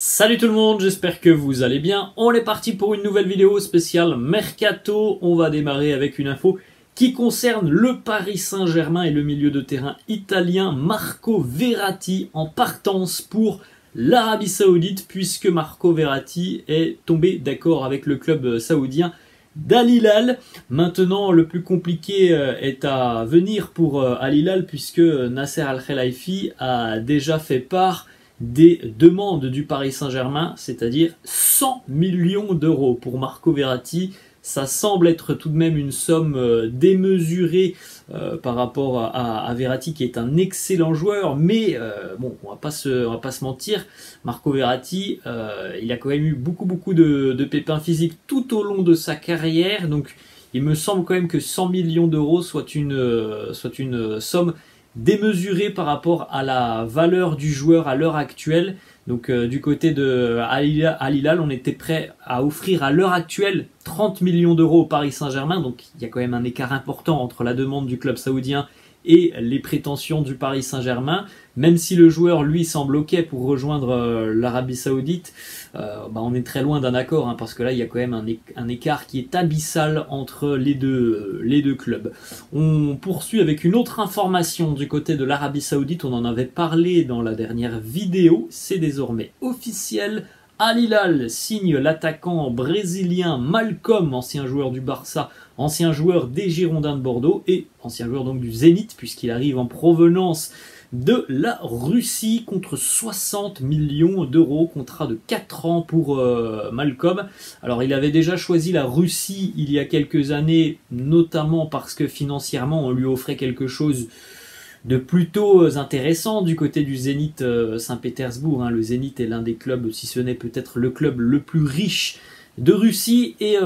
Salut tout le monde, j'espère que vous allez bien. On est parti pour une nouvelle vidéo spéciale Mercato. On va démarrer avec une info qui concerne le Paris Saint-Germain et le milieu de terrain italien Marco Verratti en partance pour l'Arabie Saoudite, puisque Marco Verratti est tombé d'accord avec le club saoudien d'Al Hilal. Maintenant, le plus compliqué est à venir pour Al Hilal, puisque Nasser Al-Khelaifi a déjà fait part des demandes du Paris Saint-Germain, c'est-à-dire 100 millions d'euros pour Marco Verratti. Ça semble être tout de même une somme démesurée par rapport à Verratti, qui est un excellent joueur, mais bon, on va pas se mentir, Marco Verratti, il a quand même eu beaucoup de pépins physiques tout au long de sa carrière, donc il me semble quand même que 100 millions d'euros soit une somme démesuré par rapport à la valeur du joueur à l'heure actuelle. Donc du côté de Al Hilal, on était prêt à offrir à l'heure actuelle 30 millions d'euros au Paris Saint-Germain. Donc il y a quand même un écart important entre la demande du club saoudien et les prétentions du Paris Saint-Germain. Même si le joueur, lui, semble OK pour rejoindre l'Arabie Saoudite, on est très loin d'un accord, hein, parce que là, il y a quand même un écart qui est abyssal entre les deux clubs. On poursuit avec une autre information du côté de l'Arabie Saoudite. On en avait parlé dans la dernière vidéo. C'est désormais officiel. Al Hilal signe l'attaquant brésilien Malcom, ancien joueur du Barça, ancien joueur des Girondins de Bordeaux et ancien joueur donc du Zénith, puisqu'il arrive en provenance de la Russie contre 60 millions d'euros, contrat de 4 ans pour Malcom. Alors il avait déjà choisi la Russie il y a quelques années, notamment parce que financièrement on lui offrait quelque chose de plutôt intéressant du côté du Zénith Saint-Pétersbourg. Le Zénith est l'un des clubs, si ce n'est peut-être le club le plus riche de Russie, et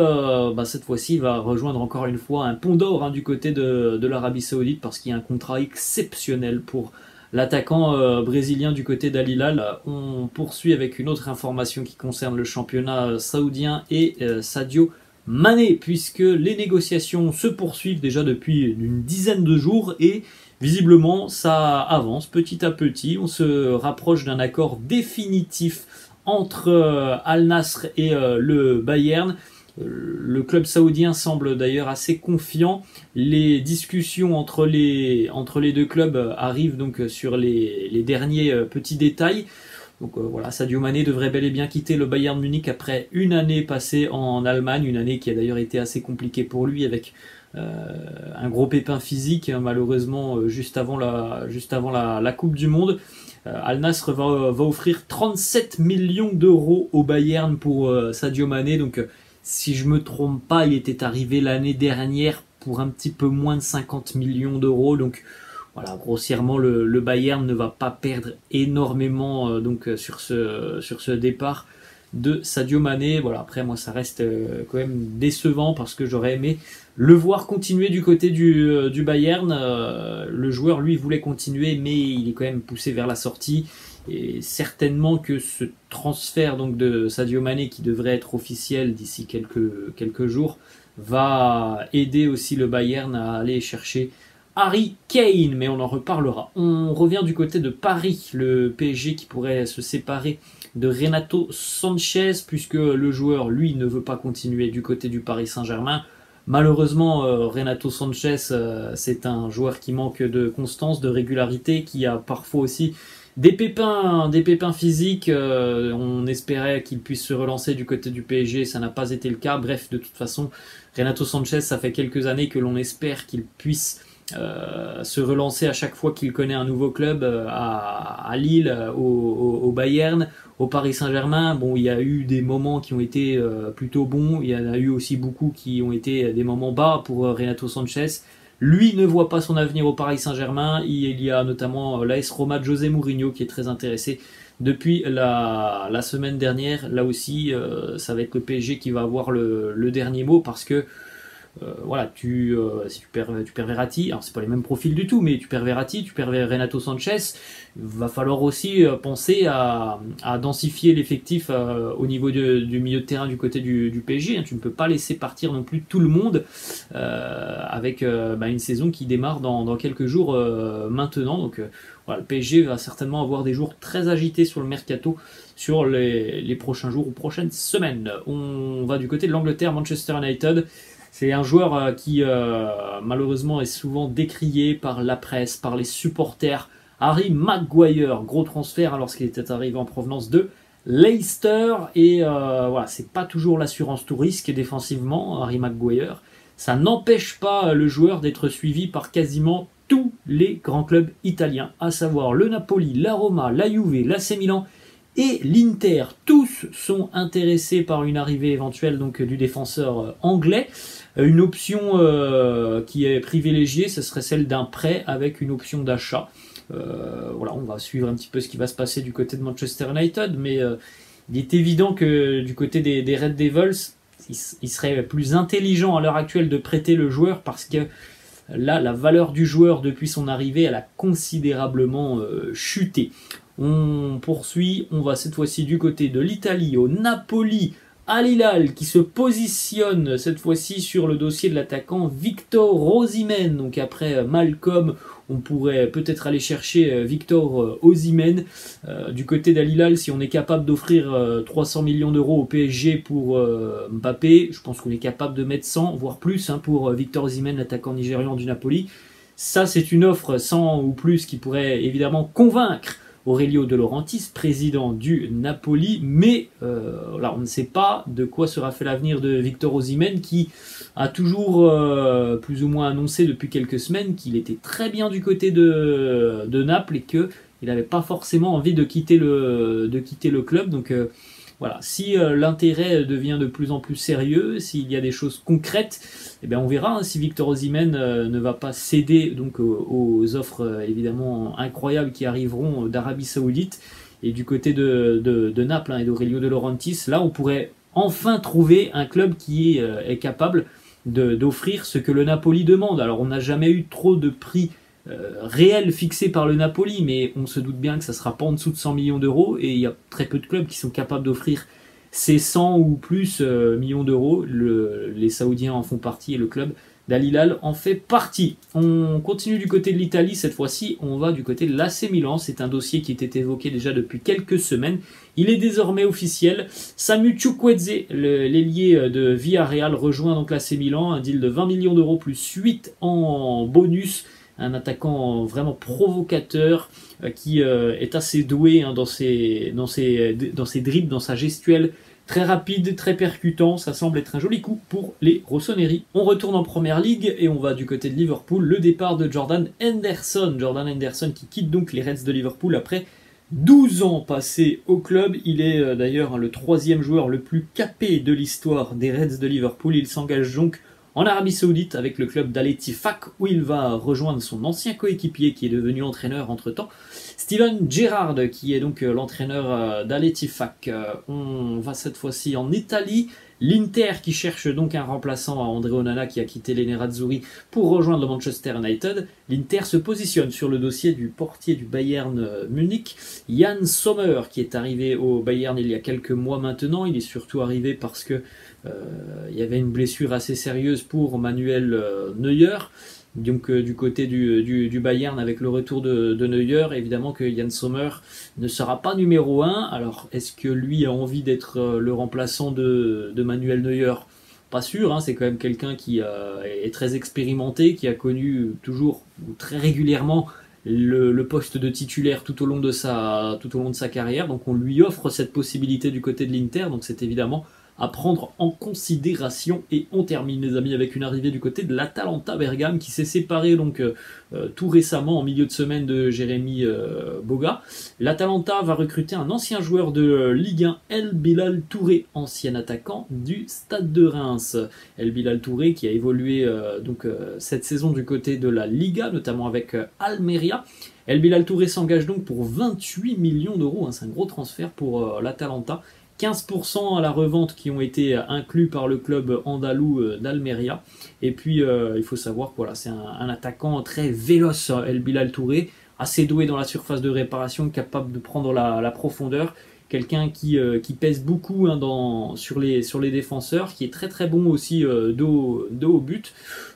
cette fois-ci il va rejoindre encore une fois un pont d'or du côté de l'Arabie Saoudite, parce qu'il y a un contrat exceptionnel pour l'attaquant brésilien du côté d'Al Hilal. On poursuit avec une autre information qui concerne le championnat saoudien et Sadio Mané, puisque les négociations se poursuivent déjà depuis une dizaine de jours et visiblement ça avance petit à petit. On se rapproche d'un accord définitif entre Al Nassr et le Bayern. Le club saoudien semble d'ailleurs assez confiant. Les discussions entre les deux clubs arrivent donc sur les derniers petits détails. Donc voilà, Sadio Mané devrait bel et bien quitter le Bayern Munich après une année passée en Allemagne, une année qui a d'ailleurs été assez compliquée pour lui, avec un gros pépin physique, malheureusement juste avant la Coupe du Monde. Al Nassr va offrir 37 millions d'euros au Bayern pour Sadio Mané. Donc si je me trompe pas, il était arrivé l'année dernière pour un petit peu moins de 50 millions d'euros. Donc voilà, grossièrement, le Bayern ne va pas perdre énormément sur ce départ de Sadio Mané. Voilà, après moi ça reste quand même décevant, parce que j'aurais aimé le voir continuer du côté du Bayern. Le joueur, lui, voulait continuer, mais il est quand même poussé vers la sortie. Et certainement que ce transfert donc de Sadio Mané, qui devrait être officiel d'ici quelques jours, va aider aussi le Bayern à aller chercher Harry Kane, mais on en reparlera. On revient du côté de Paris, le PSG qui pourrait se séparer de Renato Sanchez, puisque le joueur, lui, ne veut pas continuer du côté du Paris Saint-Germain. Malheureusement, Renato Sanchez, c'est un joueur qui manque de constance, de régularité, qui a parfois aussi des pépins physiques. On espérait qu'il puisse se relancer du côté du PSG, ça n'a pas été le cas. Bref, de toute façon, Renato Sanchez, ça fait quelques années que l'on espère qu'il puisse se relancer à chaque fois qu'il connaît un nouveau club, à Lille, au Bayern, au Paris Saint-Germain. Bon, il y a eu des moments qui ont été plutôt bons, il y en a eu aussi beaucoup qui ont été des moments bas pour Renato Sanchez. Lui ne voit pas son avenir au Paris Saint-Germain. Il y a notamment l'AS Roma de José Mourinho qui est très intéressé depuis la semaine dernière. Là aussi, ça va être le PSG qui va avoir le dernier mot, parce que Voilà, si tu perds Verratti, alors c'est pas les mêmes profils du tout, mais tu perds Verratti, tu perds Renato Sanchez, va falloir aussi penser à densifier l'effectif au niveau du milieu de terrain du côté du PSG. Hein. Tu ne peux pas laisser partir non plus tout le monde avec une saison qui démarre dans quelques jours maintenant. Donc voilà, le PSG va certainement avoir des jours très agités sur le mercato sur les prochains jours ou prochaines semaines. On va du côté de l'Angleterre, Manchester United. C'est un joueur qui malheureusement est souvent décrié par la presse, par les supporters. Harry Maguire, gros transfert lorsqu'il était arrivé en provenance de Leicester. Et voilà, c'est pas toujours l'assurance tout risque défensivement, Harry Maguire. Ça n'empêche pas le joueur d'être suivi par quasiment tous les grands clubs italiens, à savoir le Napoli, la Roma, la Juve, l'AC Milan et l'Inter. Tous sont intéressés par une arrivée éventuelle donc du défenseur anglais. Une option qui est privilégiée, ce serait celle d'un prêt avec une option d'achat. Voilà, on va suivre un petit peu ce qui va se passer du côté de Manchester United, mais il est évident que du côté des Red Devils, il serait plus intelligent à l'heure actuelle de prêter le joueur parce que là, la valeur du joueur depuis son arrivée, elle a considérablement chuté. On poursuit, on va cette fois-ci du côté de l'Italie, au Napoli, Al Hilal qui se positionne cette fois-ci sur le dossier de l'attaquant Victor Osimhen. Donc après Malcolm, on pourrait peut-être aller chercher Victor Osimhen. Du côté d'Al Hilal, si on est capable d'offrir 300 millions d'euros au PSG pour Mbappé, je pense qu'on est capable de mettre 100, voire plus pour Victor Osimhen, l'attaquant nigérian du Napoli. Ça, c'est une offre 100 ou plus qui pourrait évidemment convaincre Aurelio De Laurentiis, président du Napoli, mais là, on ne sait pas de quoi sera fait l'avenir de Victor Osimhen, qui a toujours plus ou moins annoncé depuis quelques semaines qu'il était très bien du côté de Naples et qu'il n'avait pas forcément envie de quitter le club. Donc voilà, si l'intérêt devient de plus en plus sérieux, s'il y a des choses concrètes, eh bien on verra si Victor Osimhen ne va pas céder donc aux offres évidemment incroyables qui arriveront d'Arabie Saoudite. Et du côté de Naples et d'Aurelio De Laurentiis, là on pourrait enfin trouver un club qui est capable d'offrir ce que le Napoli demande. Alors on n'a jamais eu trop de prix réel fixé par le Napoli, mais on se doute bien que ça sera pas en dessous de 100 millions d'euros et il y a très peu de clubs qui sont capables d'offrir ces 100 ou plus millions d'euros. Les Saoudiens en font partie et le club d'Al Hilal en fait partie. On continue du côté de l'Italie, cette fois-ci on va du côté de l'AC Milan. C'est un dossier qui était évoqué déjà depuis quelques semaines. Il est désormais officiel. Samu Chukwueze, l'ailier de Villarreal, rejoint donc l'AC Milan. Un deal de 20 millions d'euros plus 8 en bonus. Un attaquant vraiment provocateur qui est assez doué dans ses dribbles, dans sa gestuelle, très rapide, très percutant. Ça semble être un joli coup pour les Rossoneri. On retourne en Première Ligue et on va du côté de Liverpool. Le départ de Jordan Henderson. Jordan Henderson qui quitte donc les Reds de Liverpool après 12 ans passés au club. Il est d'ailleurs le troisième joueur le plus capé de l'histoire des Reds de Liverpool. Il s'engage donc en Arabie Saoudite avec le club d'Al Ettifaq où il va rejoindre son ancien coéquipier qui est devenu entraîneur entre-temps, Steven Gerrard, qui est donc l'entraîneur d'Al Ettifaq. On va cette fois-ci en Italie. L'Inter qui cherche donc un remplaçant à André Onana qui a quitté les Nerazzurri pour rejoindre le Manchester United. L'Inter se positionne sur le dossier du portier du Bayern Munich, Yann Sommer, qui est arrivé au Bayern il y a quelques mois maintenant. Il est surtout arrivé parce que il y avait une blessure assez sérieuse pour Manuel Neuer. Donc du côté du Bayern avec le retour de Neuer, évidemment que Yann Sommer ne sera pas numéro 1. Alors est-ce que lui a envie d'être le remplaçant de Manuel Neuer? Pas sûr, c'est quand même quelqu'un qui est très expérimenté, qui a connu toujours ou très régulièrement le poste de titulaire tout au long de sa carrière. Donc on lui offre cette possibilité du côté de l'Inter, donc c'est évidemment à prendre en considération. Et on termine les amis avec une arrivée du côté de l'Atalanta Bergame qui s'est séparé donc tout récemment en milieu de semaine de Jérémy Boga. L'Atalanta va recruter un ancien joueur de Ligue 1, El Bilal Touré, ancien attaquant du Stade de Reims. El Bilal Touré qui a évolué cette saison du côté de la Liga, notamment avec Almeria. El Bilal Touré s'engage donc pour 28 millions d'euros, c'est un gros transfert pour l'Atalanta. 15% à la revente qui ont été inclus par le club andalou d'Almeria. Et puis il faut savoir que voilà, c'est un attaquant très véloce, El Bilal Touré, assez doué dans la surface de réparation, capable de prendre la profondeur. Quelqu'un qui pèse beaucoup sur les défenseurs, qui est très très bon aussi dos au but.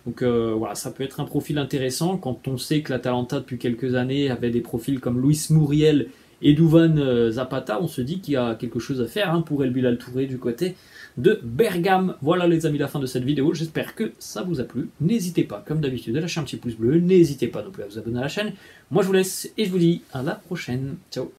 Donc voilà, ça peut être un profil intéressant quand on sait que l'Atalanta depuis quelques années avait des profils comme Luis Muriel et Duvan Zapata. On se dit qu'il y a quelque chose à faire pour El Bilal Touré du côté de Bergame. Voilà les amis, la fin de cette vidéo. J'espère que ça vous a plu. N'hésitez pas, comme d'habitude, à lâcher un petit pouce bleu. N'hésitez pas non plus à vous abonner à la chaîne. Moi je vous laisse et je vous dis à la prochaine. Ciao.